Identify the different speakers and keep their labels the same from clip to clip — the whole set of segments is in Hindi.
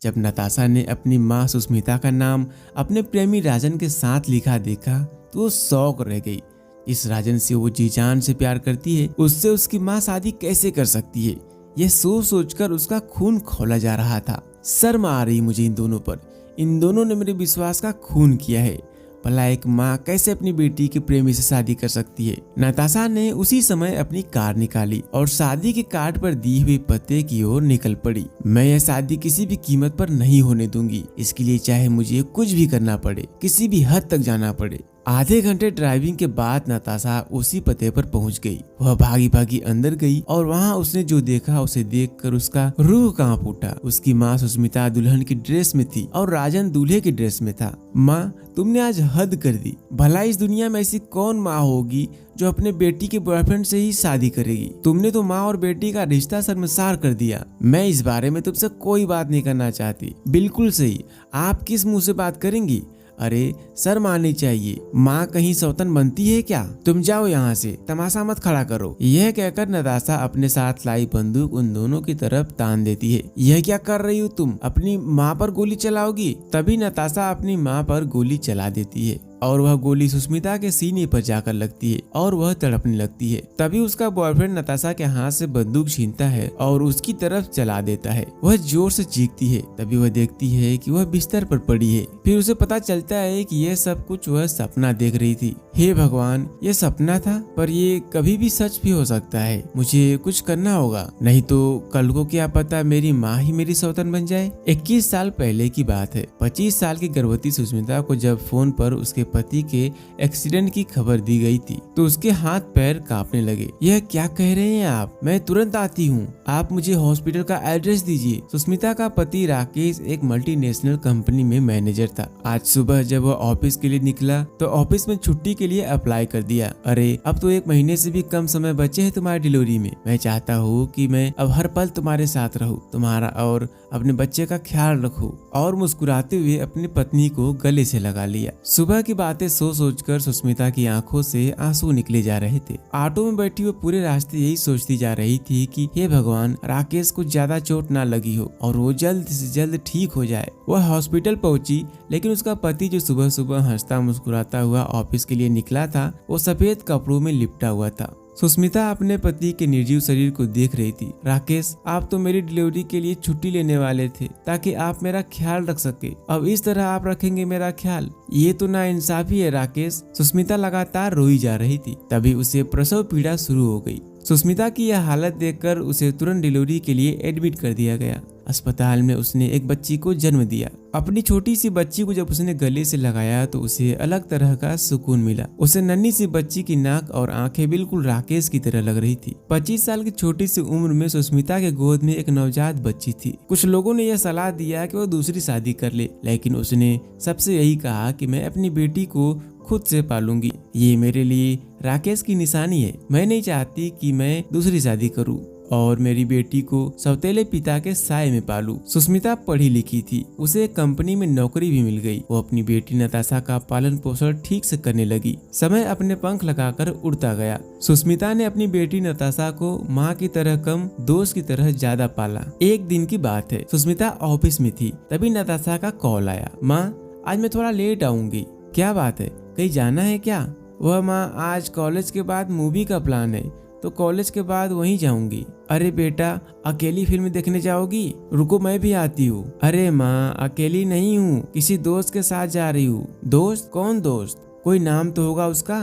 Speaker 1: जब नताशा ने अपनी माँ सुष्मिता का नाम अपने प्रेमी राजन के साथ लिखा देखा तो वो शौक रह गई। इस राजन से वो जी जान से प्यार करती है, उससे उसकी माँ शादी कैसे कर सकती है? यह सोच सोचकर उसका खून खौला जा रहा था। शर्म आ रही मुझे इन दोनों पर। इन दोनों ने मेरे विश्वास का खून किया है। भला एक माँ कैसे अपनी बेटी के प्रेमी से शादी कर सकती है? नताशा ने उसी समय अपनी कार निकाली और शादी के कार्ड पर दी हुई पते की ओर निकल पड़ी। मैं यह शादी किसी भी कीमत पर नहीं होने दूंगी। इसके लिए चाहे मुझे कुछ भी करना पड़े, किसी भी हद तक जाना पड़े। आधे घंटे ड्राइविंग के बाद नताशा उसी पते पर पहुंच गई। वह भागी भागी अंदर गई और वहां उसने जो देखा उसे देखकर उसका रूह कांप उठा। उसकी माँ सुष्मिता दुल्हन की ड्रेस में थी और राजन दूल्हे की ड्रेस में था। माँ, तुमने आज हद कर दी। भला इस दुनिया में ऐसी कौन माँ होगी जो अपने बेटी के बॉयफ्रेंड से ही शादी करेगी? तुमने तो माँ और बेटी का रिश्ता शर्मसार कर दिया। मैं इस बारे में तुमसे कोई बात नहीं करना चाहती। बिल्कुल सही, आप किस मुंह से बात करेंगी? अरे शर्म आनी चाहिए। माँ कहीं सौतन बनती है क्या? तुम जाओ यहाँ से, तमाशा मत खड़ा करो। यह कहकर नताशा अपने साथ लाई बंदूक उन दोनों की तरफ तान देती है। यह क्या कर रही हो तुम? अपनी माँ पर गोली चलाओगी? तभी नताशा अपनी माँ पर गोली चला देती है और वह गोली सुष्मिता के सीने पर जाकर लगती है और वह तड़पने लगती है। तभी उसका बॉयफ्रेंड नताशा के हाथ से बंदूक छीनता है और उसकी तरफ चला देता है। वह जोर से चीखती है। तभी वह देखती है कि वह बिस्तर पर पड़ी है। फिर उसे पता चलता है कि यह सब कुछ वह सपना देख रही थी। हे भगवान, यह सपना था, पर ये कभी भी सच भी हो सकता है। मुझे कुछ करना होगा, नहीं तो कल को क्या पता मेरी माँ ही मेरी सौतन बन जाए। 21 साल पहले की बात है। 25 साल की गर्भवती सुष्मिता को जब फोन पर उसके पति के एक्सीडेंट की खबर दी गई थी तो उसके हाथ पैर कांपने लगे। यह क्या कह रहे हैं आप? मैं तुरंत आती हूँ। आप मुझे हॉस्पिटल का एड्रेस दीजिए। सुष्मिता का पति राकेश एक मल्टीनेशनल कंपनी में मैनेजर था। आज सुबह जब वह ऑफिस के लिए निकला तो ऑफिस में छुट्टी के लिए अप्लाई कर दिया। अरे अब तो 1 महीने से भी कम समय बचे हैं तुम्हारी डिलीवरी में। मैं चाहता हूँ कि मैं अब हर पल तुम्हारे साथ रहूँ, तुम्हारा और अपने बच्चे का ख्याल रखूं। और मुस्कुराते हुए अपनी पत्नी को गले से लगा लिया। सुबह की बातें सोचकर सुष्मिता की आंखों से आंसू निकले जा रहे थे। ऑटो में बैठी वो पूरे रास्ते यही सोचती जा रही थी कि हे भगवान, राकेश को ज्यादा चोट ना लगी हो और वो जल्द से जल्द ठीक हो जाए। वह हॉस्पिटल पहुंची, लेकिन उसका पति जो सुबह सुबह हंसता मुस्कुराता हुआ ऑफिस के लिए निकला था, वो सफेद कपड़ों में लिपटा हुआ था। सुष्मिता अपने पति के निर्जीव शरीर को देख रही थी। राकेश, आप तो मेरी डिलीवरी के लिए छुट्टी लेने वाले थे ताकि आप मेरा ख्याल रख सके। अब इस तरह आप रखेंगे मेरा ख्याल? ये तो नाइंसाफी है राकेश। सुष्मिता लगातार रोई जा रही थी। तभी उसे प्रसव पीड़ा शुरू हो गई। सुष्मिता की यह हालत देखकर उसे तुरंत डिलीवरी के लिए एडमिट कर दिया गया। अस्पताल में उसने एक बच्ची को जन्म दिया। अपनी छोटी सी बच्ची को जब उसने गले से लगाया तो उसे अलग तरह का सुकून मिला। उसे नन्ही सी बच्ची की नाक और आंखें बिल्कुल राकेश की तरह लग रही थी। 25 साल की छोटी सी उम्र में सुष्मिता के गोद में एक नवजात बच्ची थी। कुछ लोगों ने यह सलाह दिया कि वो दूसरी शादी कर ले, लेकिन उसने सबसे यही कहा कि मैं अपनी बेटी को खुद से पालूंगी। ये मेरे लिए राकेश की निशानी है। मैं नहीं चाहती कि मैं दूसरी शादी करूं और मेरी बेटी को सौतेले पिता के साए में पालूं। सुष्मिता पढ़ी लिखी थी। उसे एक कंपनी में नौकरी भी मिल गई। वो अपनी बेटी नताशा का पालन पोषण ठीक से करने लगी। समय अपने पंख लगाकर उड़ता गया। सुष्मिता ने अपनी बेटी नताशा को माँ की तरह कम, दोस्त की तरह ज्यादा पाला। एक दिन की बात है, सुष्मिता ऑफिस में थी। तभी नताशा का कॉल आया। माँ, आज मैं थोड़ा लेट आऊंगी। क्या बात है, कहीं जाना है क्या? वह माँ, आज कॉलेज के बाद मूवी का प्लान है तो कॉलेज के बाद वहीं जाऊंगी। अरे बेटा, अकेली फिल्म देखने जाओगी? रुको मैं भी आती हूँ। अरे माँ, अकेली नहीं हूँ, किसी दोस्त के साथ जा रही हूँ। दोस्त? कौन दोस्त? कोई नाम तो होगा उसका।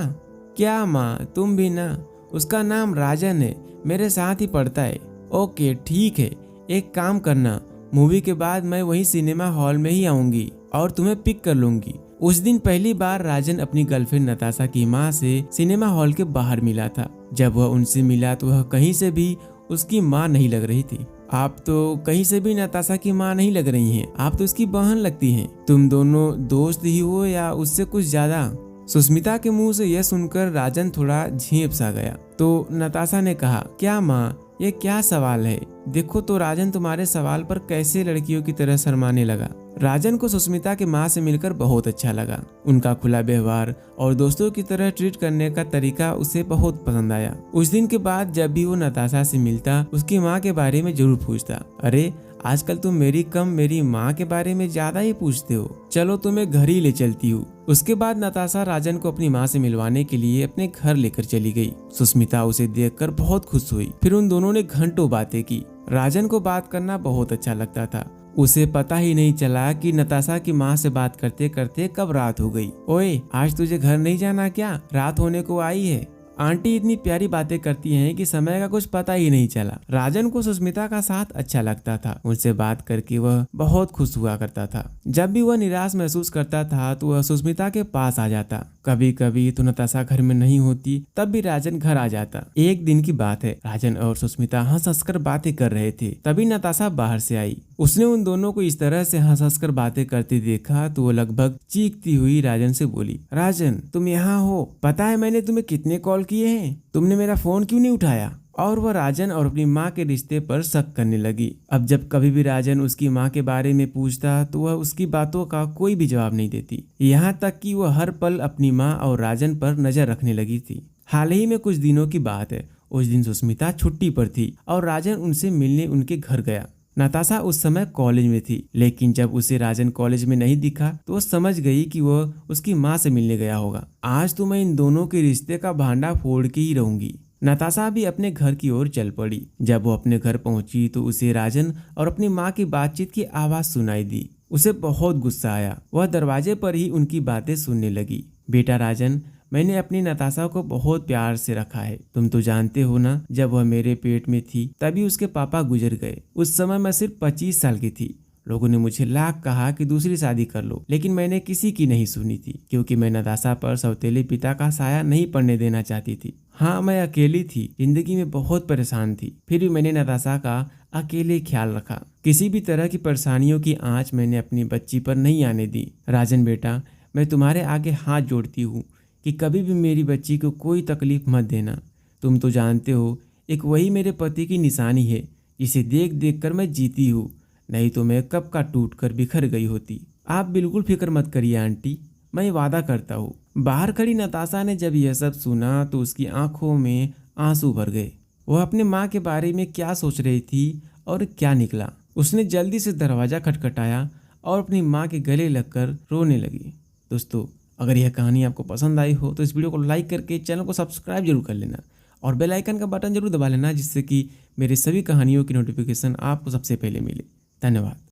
Speaker 1: क्या माँ, तुम भी ना? उसका नाम राजन है, मेरे साथ ही पढ़ता है। ओके ठीक है, एक काम करना, मूवी के बाद मैं वही सिनेमा हॉल में ही आऊंगी और तुम्हें पिक कर लूंगी। उस दिन पहली बार राजन अपनी गर्लफ्रेंड नताशा की माँ से सिनेमा हॉल के बाहर मिला था। जब वह उनसे मिला तो वह कहीं से भी उसकी माँ नहीं लग रही थी। आप तो कहीं से भी नताशा की माँ नहीं लग रही हैं, आप तो उसकी बहन लगती हैं। तुम दोनों दोस्त ही हो या उससे कुछ ज्यादा? सुष्मिता के मुंह से यह सुनकर राजन थोड़ा झेंप सा गया। तो नताशा ने कहा, क्या माँ, ये क्या सवाल है? देखो तो राजन तुम्हारे सवाल पर कैसे लड़कियों की तरह शर्माने लगा। राजन को सुष्मिता के माँ से मिलकर बहुत अच्छा लगा। उनका खुला व्यवहार और दोस्तों की तरह ट्रीट करने का तरीका उसे बहुत पसंद आया। उस दिन के बाद जब भी वो नताशा से मिलता, उसकी माँ के बारे में जरूर पूछता। अरे आजकल तुम मेरी कम मेरी माँ के बारे में ज्यादा ही पूछते हो। चलो तुम्हें घर ही ले चलती हूँ। उसके बाद नताशा राजन को अपनी माँ से मिलवाने के लिए अपने घर लेकर चली गई। सुष्मिता उसे देखकर बहुत खुश हुई। फिर उन दोनों ने घंटों बातें की। राजन को बात करना बहुत अच्छा लगता था। उसे पता ही नहीं चला कि नताशा की माँ से बात करते करते कब रात हो गई। ओए, आज तुझे घर नहीं जाना क्या? रात होने को आई है। आंटी इतनी प्यारी बातें करती हैं कि समय का कुछ पता ही नहीं चला। राजन को सुष्मिता का साथ अच्छा लगता था। उनसे बात करके वह बहुत खुश हुआ करता था। जब भी वह निराश महसूस करता था तो वह सुष्मिता के पास आ जाता। कभी कभी तो नताशा घर में नहीं होती, तब भी राजन घर आ जाता। एक दिन की बात है, राजन और सुष्मिता हंस हंस कर बातें कर रहे थे। तभी नताशा बाहर से आई। उसने उन दोनों को इस तरह से हंस हंस कर बातें करते देखा तो वो लगभग चीखती हुई राजन से बोली, राजन तुम यहाँ हो? पता है मैंने तुम्हें कितने कॉल किए हैं, तुमने मेरा फोन क्यों नहीं उठाया? और वह राजन और अपनी माँ के रिश्ते पर शक करने लगी। अब जब कभी भी राजन उसकी माँ के बारे में पूछता तो वह उसकी बातों का कोई भी जवाब नहीं देती। यहाँ तक कि वह हर पल अपनी माँ और राजन पर नजर रखने लगी थी। हाल ही में कुछ दिनों की बात है। उस दिन सुष्मिता छुट्टी पर थी और राजन उनसे मिलने उनके घर गया। नताशा उस समय कॉलेज में थी, लेकिन जब उसे राजन कॉलेज में नहीं दिखा तो वो समझ गई कि वह उसकी माँ से मिलने गया होगा। आज तो मैं इन दोनों के रिश्ते का भांडा फोड़ के ही रहूंगी। नताशा भी अपने घर की ओर चल पड़ी। जब वो अपने घर पहुंची तो उसे राजन और अपनी माँ की बातचीत की आवाज सुनाई दी। उसे बहुत गुस्सा आया। वह दरवाजे पर ही उनकी बातें सुनने लगी। बेटा राजन, मैंने अपनी नताशा को बहुत प्यार से रखा है। तुम तो जानते हो ना, जब वह मेरे पेट में थी तभी उसके पापा गुजर गए। उस समय मैं सिर्फ 25 साल की थी। लोगों ने मुझे लाख कहा कि दूसरी शादी कर लो, लेकिन मैंने किसी की नहीं सुनी थी, क्योंकि मैं नताशा पर सौतेले पिता का साया नहीं पड़ने देना चाहती थी। हाँ, मैं अकेली थी, जिंदगी में बहुत परेशान थी, फिर भी मैंने नताशा का अकेले ख्याल रखा। किसी भी तरह की परेशानियों की आंच मैंने अपनी बच्ची पर नहीं आने दी। राजन बेटा, मैं तुम्हारे आगे हाथ जोड़ती हूँ कि कभी भी मेरी बच्ची को कोई तकलीफ मत देना। तुम तो जानते हो, एक वही मेरे पति की निशानी है जिसे देख देख कर मैं जीती हूँ, नहीं तो मैं कब का टूट कर बिखर गई होती। आप बिल्कुल फिक्र मत करिए आंटी, मैं वादा करता हूँ। बाहर खड़ी नताशा ने जब यह सब सुना तो उसकी आंखों में आंसू भर गए। वह अपने माँ के बारे में क्या सोच रही थी और क्या निकला। उसने जल्दी से दरवाजा खटखटाया और अपनी माँ के गले लगकर रोने लगी। दोस्तों, अगर यह कहानी आपको पसंद आई हो तो इस वीडियो को लाइक करके चैनल को सब्सक्राइब जरूर कर लेना और बेल आइकन का बटन जरूर दबा लेना, जिससे कि मेरे सभी कहानियों की नोटिफिकेशन आपको सबसे पहले मिले। धन्यवाद।